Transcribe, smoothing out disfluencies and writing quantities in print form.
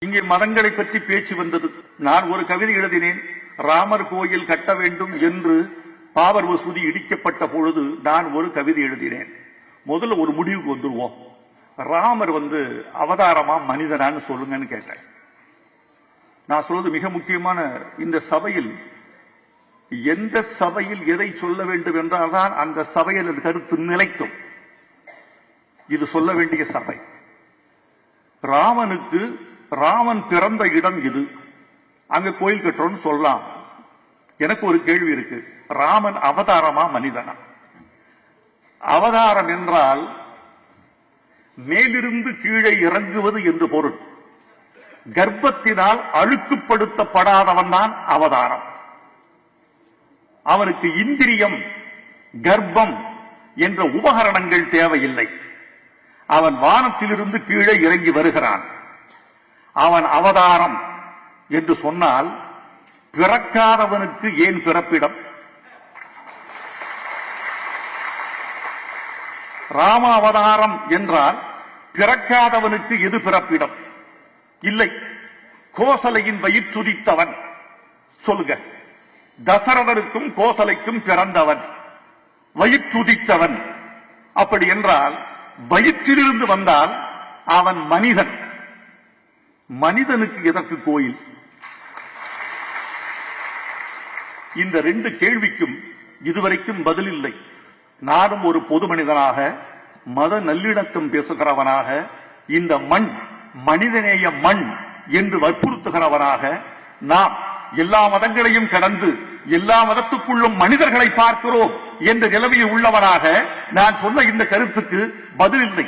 இங்கே மதங்களை பற்றி பேச்சு வந்தது. நான் ஒரு கவிதை எழுதினேன். ராமர் கோயில் கட்ட வேண்டும் என்று பாபர் மசூதி இடிக்கப்பட்ட பொழுது நான் ஒரு கவிதை எழுதினேன். முதல்ல ஒரு முடிவுக்கு வந்துருவோம். ராமர் அவதாரமா மனிதனான்னு சொல்லுங்கன்னு கேட்டேன். நான் சொல்றது மிக முக்கியமான இந்த சபையில் எந்த சபையில் எதை சொல்ல வேண்டும் என்றால் தான் அந்த சபையில் அது கருத்து நிலைக்கும். இது சொல்ல வேண்டிய சபை. ராமன் பிறந்த இடம் இது, அங்க கோயில் கட்டுறோம்னு சொல்லலாம். எனக்கு ஒரு கேள்வி இருக்கு. ராமன் அவதாரமா மனிதனா? அவதாரம் என்றால் மேலிருந்து கீழே இறங்குவது என்று பொருள். கர்ப்பத்தினால் அழுக்குப்படுத்தப்படாதவன் தான் அவதாரம். அவனுக்கு இந்திரியம், கர்ப்பம் என்ற உபகரணங்கள் தேவையில்லை. அவன் வானத்திலிருந்து கீழே இறங்கி வருகிறான். அவன் அவதாரம் என்று சொன்னால் பிறக்காதவனுக்கு ஏன் பிறப்பிடம்? ராம அவதாரம் என்றால் பிறக்காதவனுக்கு எது பிறப்பிடம்? இல்லை. கோசலையின் வயிற்றுதித்தவன் சொல்லுங்க. தசரதனுக்கும் கோசலைக்கும் பிறந்தவன், வயிற்றுதித்தவன். அப்படி என்றால் வயிற்றிலிருந்து வந்தால் அவன் மனிதன். மனிதனுக்கு எதற்கு கோயில்? இந்த ரெண்டு கேள்விக்கும் இதுவரைக்கும் பதில் இல்லை. நானும் ஒரு பொது மனிதனாக, மத நல்லிணக்கம் பேசுகிறவனாக, இந்த மண் மனிதநேய மண் என்று வற்புறுத்துகிறவனாக, நாம் எல்லா மதங்களையும் கடந்து எல்லா மதத்துக்குள்ளும் மனிதர்களை பார்க்கிறோம் என்ற நிலைமையில் உள்ளவனாக நான் சொன்ன இந்த கருத்துக்கு பதில் இல்லை.